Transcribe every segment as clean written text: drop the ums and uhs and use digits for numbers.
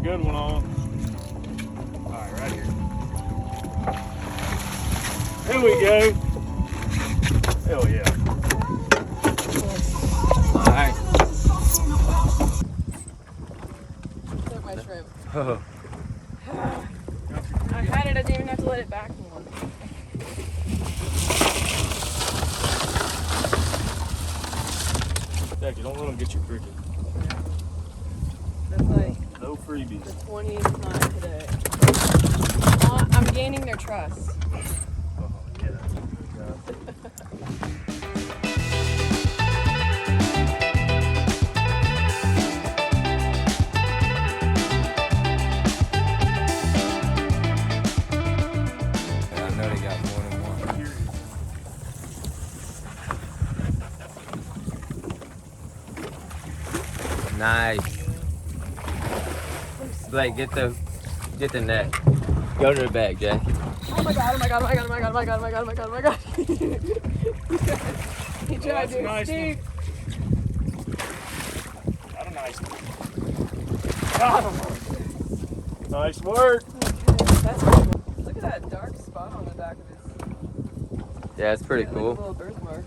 good one on. All right, right here. There we go. Hell yeah. All right. Took my shrimp. Oh. I had it, I didn't even have to let it back more. Jacki, don't let them get you cricket. That's like No freebies. the 20th time today. I'm gaining their trust. Oh, yeah. I know they got more than one. Nice. Blake, get the net. Go to the bag, Jacki. Oh my god, oh my god, oh my god, oh my god, oh my god, oh my god, oh my god, oh my god. He tried to nice escape. Got a nice one. Got him. Nice work. Okay, that's cool. Look at that dark spot on the back of his. Yeah, it's pretty Like cool. a little birthmark.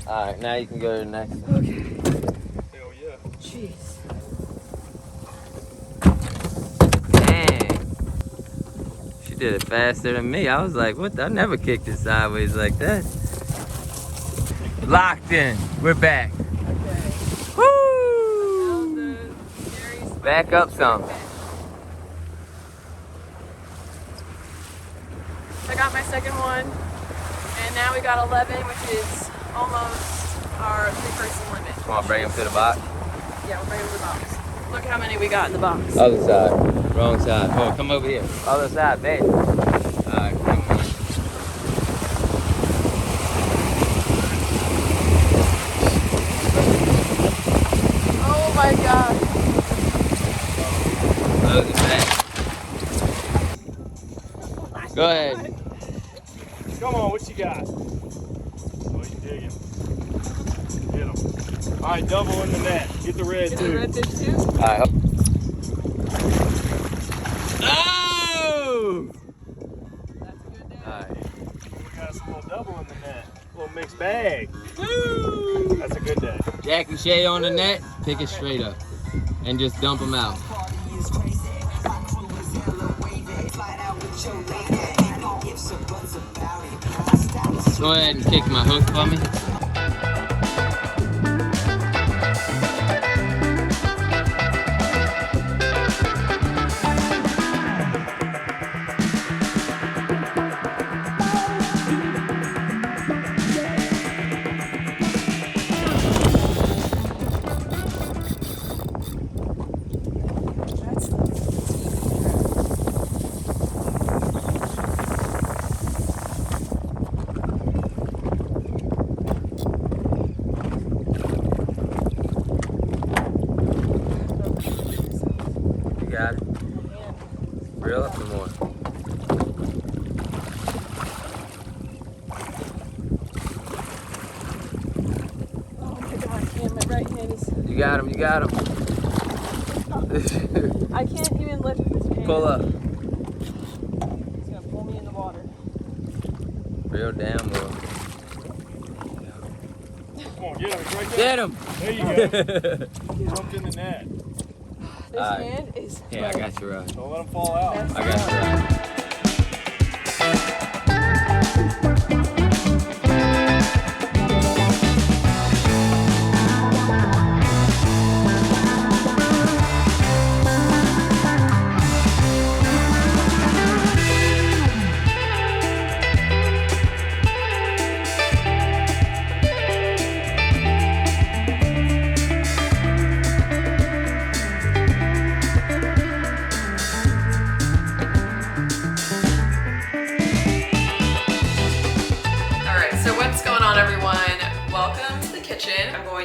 All right, now you can go to the next one. Okay. Hell yeah. Jeez. Dang. She did it faster than me. I was like, what? I never kicked it sideways like that. Locked in. We're back. Okay. Woo! Found the scary spot. Back up some. I got my second one, and now we got 11, which is almost our 3-person limit. Come on, bring them to the box. Yeah, we'll bring them to the box. Look how many we got in the box. Other side. Wrong side. Oh, come over here. Other side, babe. Alright, come on. Oh my god. Close it back. Go ahead. Come on, what you got? Oh, you digging. Get him. All right, double in the net. Get the red Get too. the redfish too? Alright. Oh! That's a good day. Alright. We got some little double in the net. Little mixed bag. Woo! That's a good day. Jacki Shay on the net. Pick it straight up. And just dump them out. Go ahead and kick my hook for me. That's You got it. Reel up some more. oh my god, my right hand is. You got him, you got him. I can't even lift with this hand. Pull up. He's gonna pull me in the water. Reel down more. Come on, get him. He's right there. Get him! There you go. Jumped in the net. This Alright. hand is. Here, I got your rod. Don't let him fall out. I got your rod.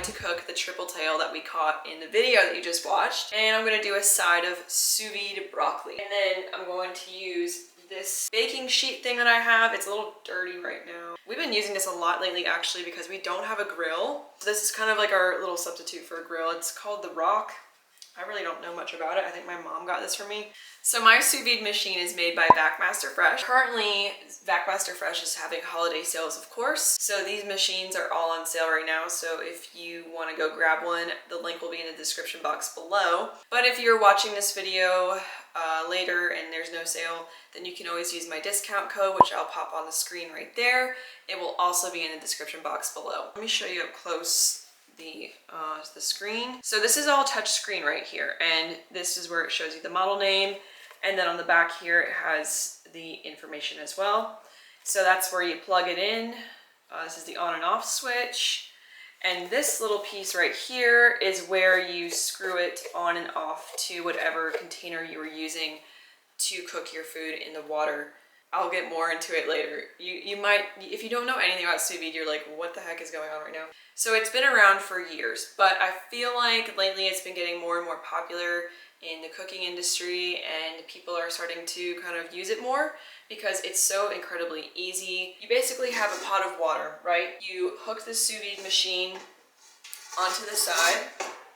To cook the triple tail that we caught in the video that you just watched, and I'm going to do a side of sous vide broccoli, and then I'm going to use this baking sheet thing that I have. It's a little dirty right now. We've been using this a lot lately actually because we don't have a grill, so this is kind of like our little substitute for a grill. It's called the Rock. I really don't know much about it. I think my mom got this for me. So my sous vide machine is made by Backmaster Fresh. Currently, Backmaster Fresh is having holiday sales, of course. So these machines are all on sale right now. So if you want to go grab one, the link will be in the description box below. But if you're watching this video later and there's no sale, then you can always use my discount code, which I'll pop on the screen right there. It will also be in the description box below. Let me show you up close the screen. So this is all touch screen right here, and this is where it shows you the model name, and then on the back here it has the information as well. So that's where you plug it in. This is the on and off switch, and this little piece right here is where you screw it on and off to whatever container you were using to cook your food in the water. I'll get more into it later. You might, if you don't know anything about sous vide, you're like, what the heck is going on right now? So it's been around for years, but I feel like lately it's been getting more and more popular in the cooking industry, and people are starting to kind of use it more because it's so incredibly easy. You basically have a pot of water, right? You hook the sous vide machine onto the side,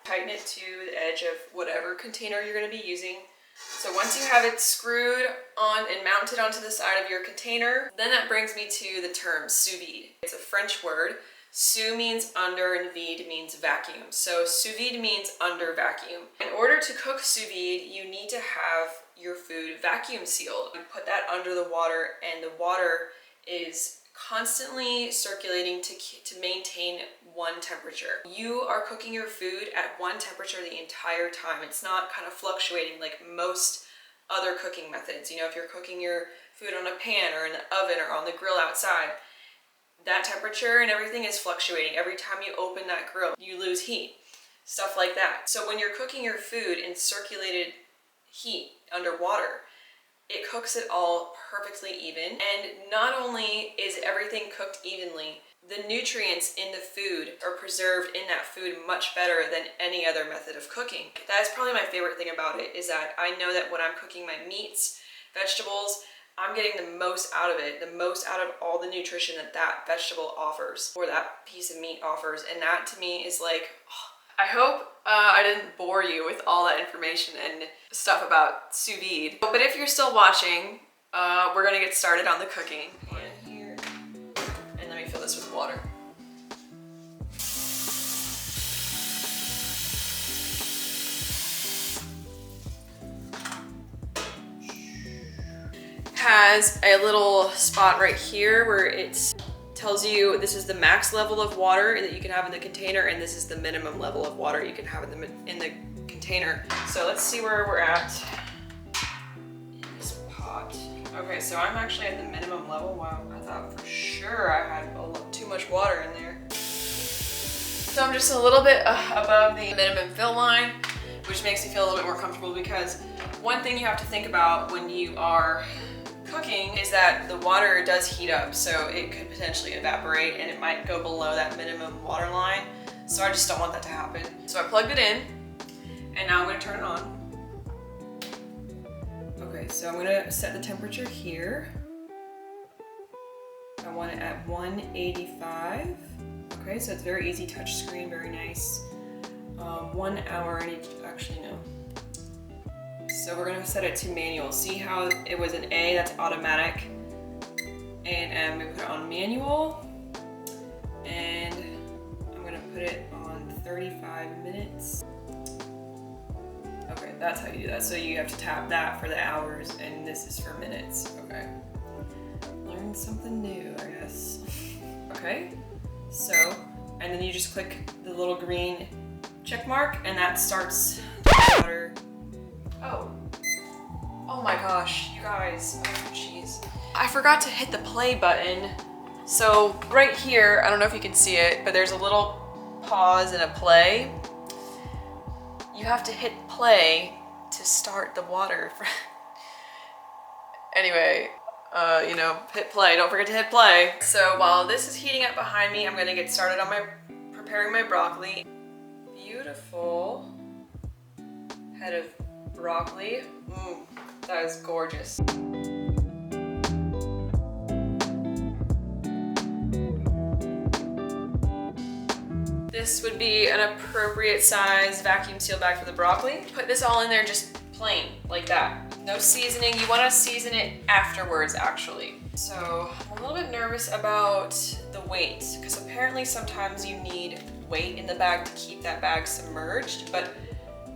tighten it to the edge of whatever container you're going to be using. So once you have it screwed on and mounted onto the side of your container, then that brings me to the term sous vide. It's a French word. Sous means under and vide means vacuum. So sous vide means under vacuum. In order to cook sous vide, you need to have your food vacuum sealed. You put that under the water, and the water is constantly circulating to maintain one temperature. You are cooking your food at one temperature the entire time. It's not kind of fluctuating like most other cooking methods. You know, if you're cooking your food on a pan or in the oven or on the grill outside, that temperature and everything is fluctuating. Every time you open that grill, you lose heat, stuff like that. So when you're cooking your food in circulated heat underwater, it cooks it all perfectly even. And not only is everything cooked evenly, the nutrients in the food are preserved in that food much better than any other method of cooking. That is probably my favorite thing about it, is that I know that when I'm cooking my meats, vegetables, I'm getting the most out of it, the most out of all the nutrition that that vegetable offers, or that piece of meat offers. And that to me is like, oh, I hope I didn't bore you with all that information and stuff about sous vide. But if you're still watching, we're gonna get started on the cooking. And here, and let me fill this with water. Has a little spot right here where it tells you this is the max level of water that you can have in the container, and this is the minimum level of water you can have in the container. So let's see where we're at in this pot. Okay, so I'm actually at the minimum level. Wow, I thought for sure I had too much water in there. So I'm just a little bit above the minimum fill line, which makes me feel a little bit more comfortable, because one thing you have to think about when you are cooking is that the water does heat up, so it could potentially evaporate and it might go below that minimum water line. So I just don't want that to happen. So I plugged it in, and now I'm going to turn it on. Okay, so I'm going to set the temperature here. I want it at 185. Okay, so it's very easy touch screen, very nice. 1 hour, I need to actually know. So we're gonna set it to manual. See how it was an A, that's automatic. And we put it on manual. And I'm gonna put it on 35 minutes. Okay, that's how you do that. So you have to tap that for the hours, and this is for minutes. Okay. Learned something new, I guess. Okay, so, and then you just click the little green check mark, and that starts the water. Oh my gosh, you guys, oh jeez. I forgot to hit the play button. So right here, I don't know if you can see it, but there's a little pause and a play. You have to hit play to start the water. Anyway, you know, hit play, don't forget to hit play. So while this is heating up behind me, I'm gonna get started on preparing my broccoli. Beautiful head of broccoli. That is gorgeous. this would be an appropriate size vacuum seal bag for the broccoli. Put this all in there just plain, like that. No seasoning. You want to season it afterwards, actually. So I'm a little bit nervous about the weight, because apparently sometimes you need weight in the bag to keep that bag submerged, but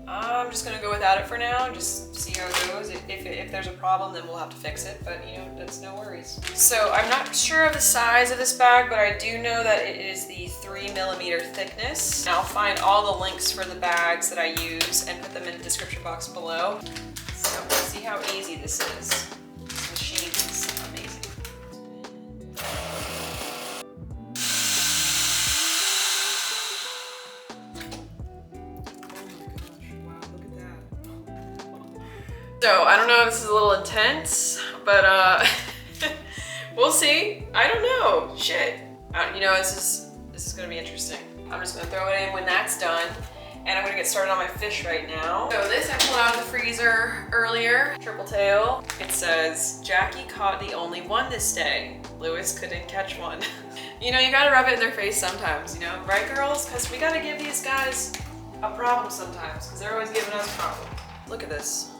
I'm just gonna go without it for now and just see how it goes. If there's a problem, then we'll have to fix it, but you know, that's no worries. So I'm not sure of the size of this bag, but I do know that it is the 3mm thickness. And I'll find all the links for the bags that I use and put them in the description box below. So we'll see how easy this is. This machine is amazing. So I don't know if this is a little intense, but we'll see. I don't know. Shit. You know, this is gonna be interesting. I'm just gonna throw it in when that's done, and I'm gonna get started on my fish right now. So this I pulled out of the freezer earlier. Tripletail. It says Jackie caught the only one this day. Lewis couldn't catch one. You know, you gotta rub it in their face sometimes. You know, right, girls? Because we gotta give these guys a problem sometimes, because they're always giving us problems. Look at this.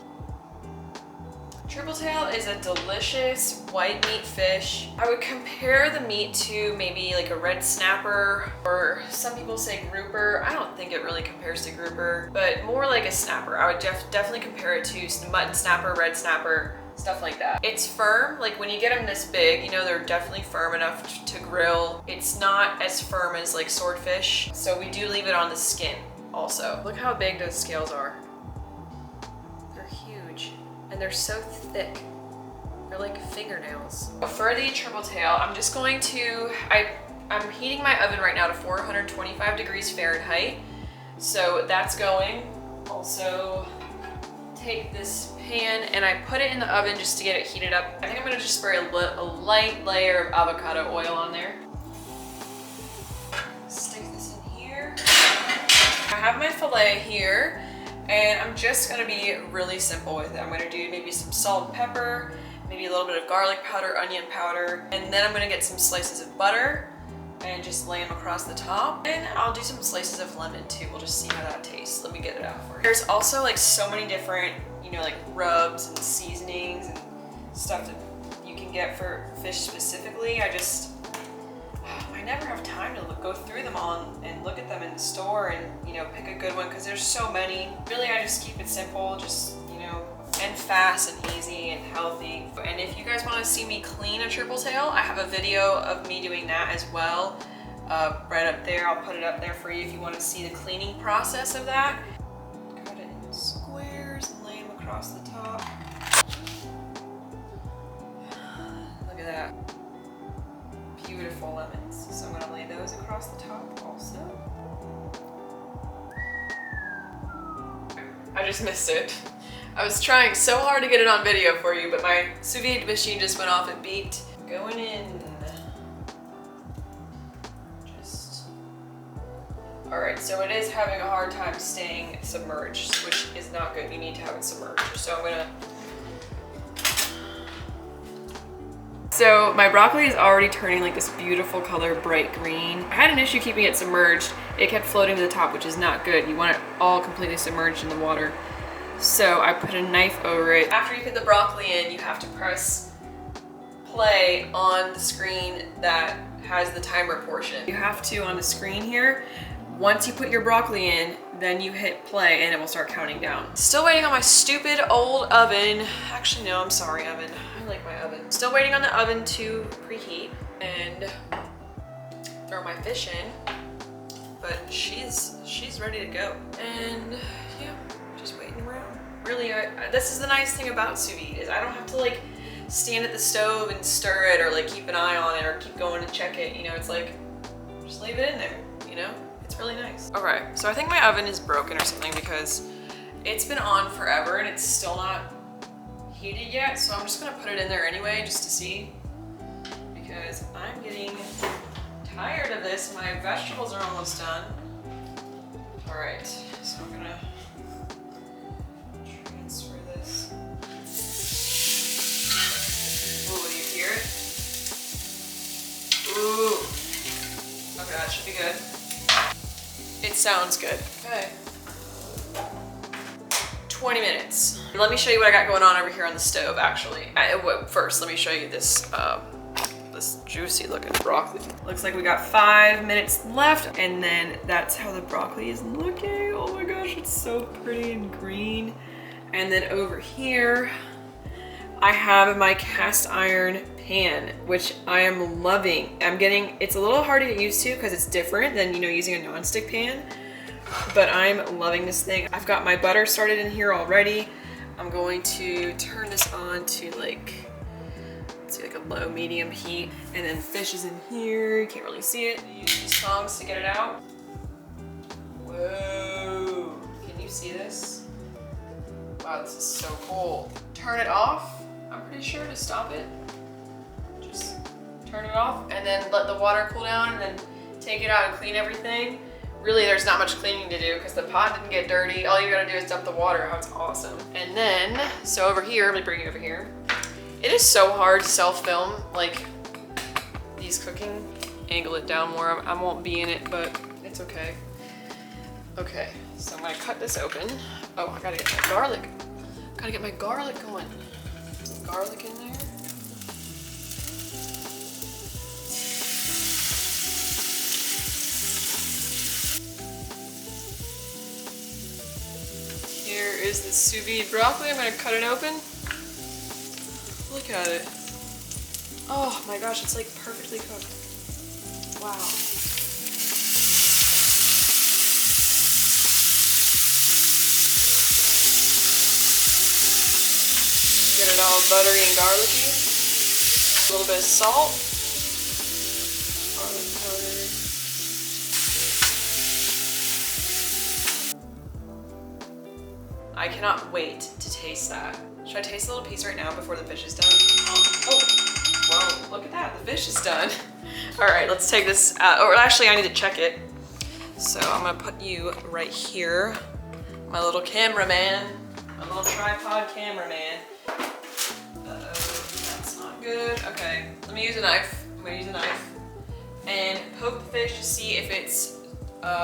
Tripletail is a delicious white meat fish. I would compare the meat to maybe like a red snapper, or some people say grouper. I don't think it really compares to grouper, but more like a snapper. I would definitely compare it to mutton snapper, red snapper, stuff like that. It's firm, like when you get them this big, you know, they're definitely firm enough to grill. It's not as firm as like swordfish, so we do leave it on the skin also. Look how big those scales are. They're huge. And they're so thick. They're like fingernails. For the tripletail, I'm just going to, I'm heating my oven right now to 425 degrees Fahrenheit. So that's going. Also take this pan and I put it in the oven just to get it heated up. I think I'm gonna just spray a light layer of avocado oil on there. Stick this in here. I have my filet here. And I'm just gonna be really simple with it. I'm gonna do maybe some salt and pepper, maybe a little bit of garlic powder, onion powder, and then I'm gonna get some slices of butter and just lay them across the top. And I'll do some slices of lemon too. We'll just see how that tastes. Let me get it out for you. There's also like so many different, you know, like rubs and seasonings and stuff that you can get for fish specifically. I never have time to go through them all and look at them in the store and, you know, pick a good one, because there's so many. Really, I just keep it simple, just, you know, and fast and easy and healthy. And if you guys want to see me clean a tripletail, I have a video of me doing that as well. Right up there, I'll put it up there for you if you want to see the cleaning process of that. Cut it in squares and lay them across the top. Look at that. Beautiful lemons. So I'm gonna lay those across the top also. I just missed it. I was trying so hard to get it on video for you, but my sous vide machine just went off and beeped. Going in. All right, so it is having a hard time staying submerged, which is not good. You need to have it submerged. So I'm gonna So my broccoli is already turning like this beautiful color, bright green. I had an issue keeping it submerged. It kept floating to the top, which is not good. You want it all completely submerged in the water. So I put a knife over it. After you put the broccoli in, you have to press play on the screen that has the timer portion. You have to, on the screen here, once you put your broccoli in, then you hit play and it will start counting down. Still waiting on my stupid old oven. Actually, no, I'm sorry, oven. I like my oven. Still waiting on the oven to preheat and throw my fish in, but she's ready to go. And yeah, just waiting around. Really, this is the nice thing about sous vide, is I don't have to like stand at the stove and stir it or like keep an eye on it or keep going to check it. You know, it's like, just leave it in there, you know? It's really nice. Okay, so I think my oven is broken or something because it's been on forever and it's still not heated yet. So I'm just gonna put it in there anyway just to see, because I'm getting tired of this. My vegetables are almost done. All right, so I'm gonna transfer this. Ooh, do you hear it? Ooh. Okay, that should be good. sounds good. Okay. 20 minutes. Let me show you what I got going on over here on the stove, actually. First, let me show you this, this juicy looking broccoli. Looks like we got 5 minutes left, and then that's how the broccoli is looking. Oh my gosh, it's so pretty and green. And then over here, I have my cast iron pan, which I am loving. It's a little hard to get used to because it's different than, you know, using a nonstick pan. But I'm loving this thing. I've got my butter started in here already. I'm going to turn this on to like, let's see, like a low medium heat. And then fish is in here. You can't really see it. Use these tongs to get it out. Whoa, can you see this? Wow, this is so cool. Turn it off, I'm pretty sure, to stop it. Just turn it off and then let the water cool down and then take it out and clean everything. Really, there's not much cleaning to do because the pot didn't get dirty. All you gotta do is dump the water. Oh, it's awesome. And then, so over here, let me bring you over here. It is so hard to self-film, like, these cooking. Angle it down more. I won't be in it, but it's okay. Okay, so I'm gonna cut this open. Oh, I gotta get my garlic. Gotta get my garlic going. Some garlic in there. Here is the sous vide broccoli. I'm gonna cut it open. Look at it. Oh my gosh, it's like perfectly cooked. Wow. Get it all buttery and garlicky. A little bit of salt. Garlic powder. I cannot wait to taste that. Should I taste a little piece right now before the fish is done? Oh, whoa, look at that, the fish is done. All right, let's take this out. Or actually, I need to check it. So I'm gonna put you right here. My little cameraman, my little tripod cameraman. Uh-oh, that's not good. Okay, let me use a knife. I'm gonna use a knife and poke the fish to see if it's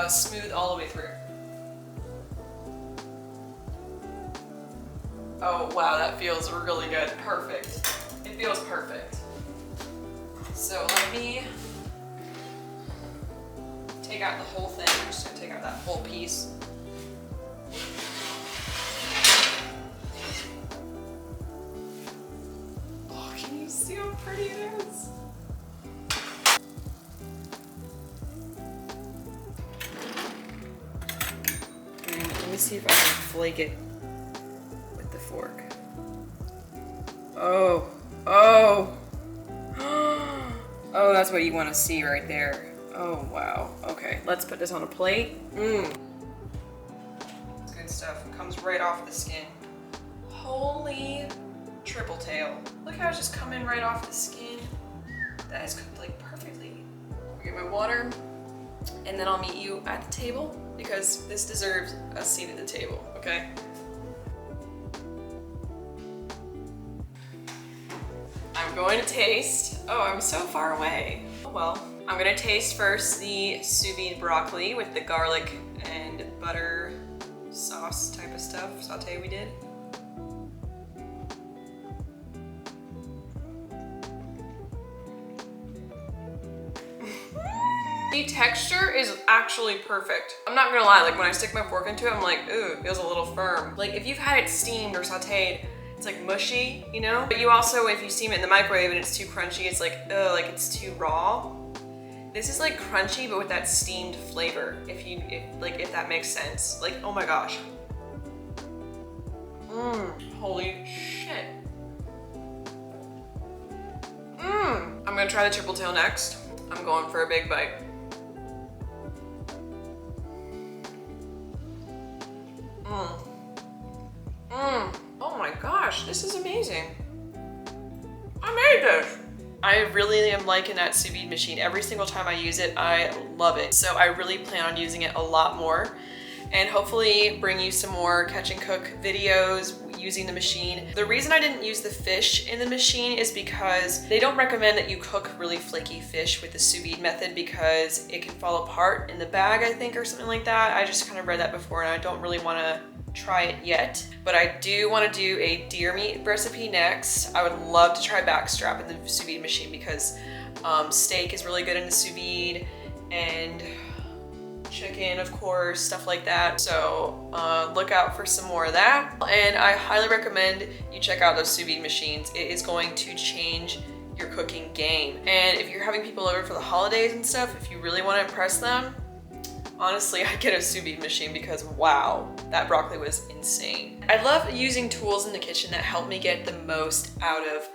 smooth all the way through. Oh wow, that feels really good. Perfect. It feels perfect. So let me take out the whole thing. I'm just gonna take out that whole piece. Oh, can you see how pretty it is? And let me see if I can flake it with the fork. Oh, oh. Oh, that's what you want to see right there. Oh, wow. Okay, let's put this on a plate. It's good stuff. It comes right off the skin. Holy triple tail. Look how it's just coming right off the skin. That is cooked like perfectly. I'll get my water and then I'll meet you at the table because this deserves a seat at the table, okay? I'm going to taste. Oh, I'm so far away. Oh well. I'm gonna taste first the sous vide broccoli with the garlic and butter sauce type of stuff, saute we did. The texture is actually perfect. I'm not gonna lie, like when I stick my fork into it, I'm like, ooh, it feels a little firm. Like if you've had it steamed or sauteed, it's like mushy, you know? But you also, if you steam it in the microwave and it's too crunchy, it's like, ugh, like it's too raw. This is like crunchy, but with that steamed flavor, if that makes sense. Like, oh my gosh. Holy shit. I'm gonna try the triple tail next. I'm going for a big bite. Oh my gosh, this is amazing. I made this. I really am liking that sous vide machine. Every single time I use it, I love it. So I really plan on using it a lot more and hopefully bring you some more catch and cook videos. using the machine. The reason I didn't use the fish in the machine is because they don't recommend that you cook really flaky fish with the sous vide method because it can fall apart in the bag, I think, or something like that. I just kind of read that before and I don't really want to try it yet, but I do want to do a deer meat recipe next. I would love to try backstrap in the sous vide machine because steak is really good in the sous vide, and chicken, of course, stuff like that. So look out for some more of that. And I highly recommend you check out those sous vide machines. It is going to change your cooking game. And if you're having people over for the holidays and stuff, if you really want to impress them, honestly, I'd get a sous vide machine because wow, that broccoli was insane. I love using tools in the kitchen that help me get the most out of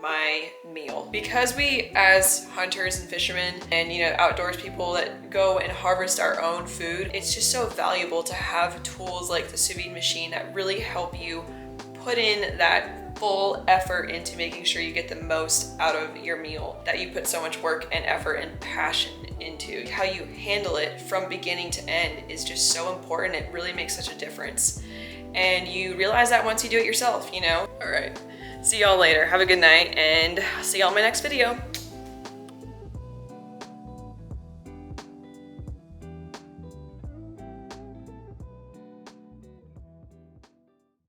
my meal. Because we, as hunters and fishermen and, you know, outdoors people that go and harvest our own food, it's just so valuable to have tools like the sous vide machine that really help you put in that full effort into making sure you get the most out of your meal that you put so much work and effort and passion into. How you handle it from beginning to end is just so important. It really makes such a difference. And you realize that once you do it yourself, you know? All right, see y'all later. Have a good night and see y'all in my next video.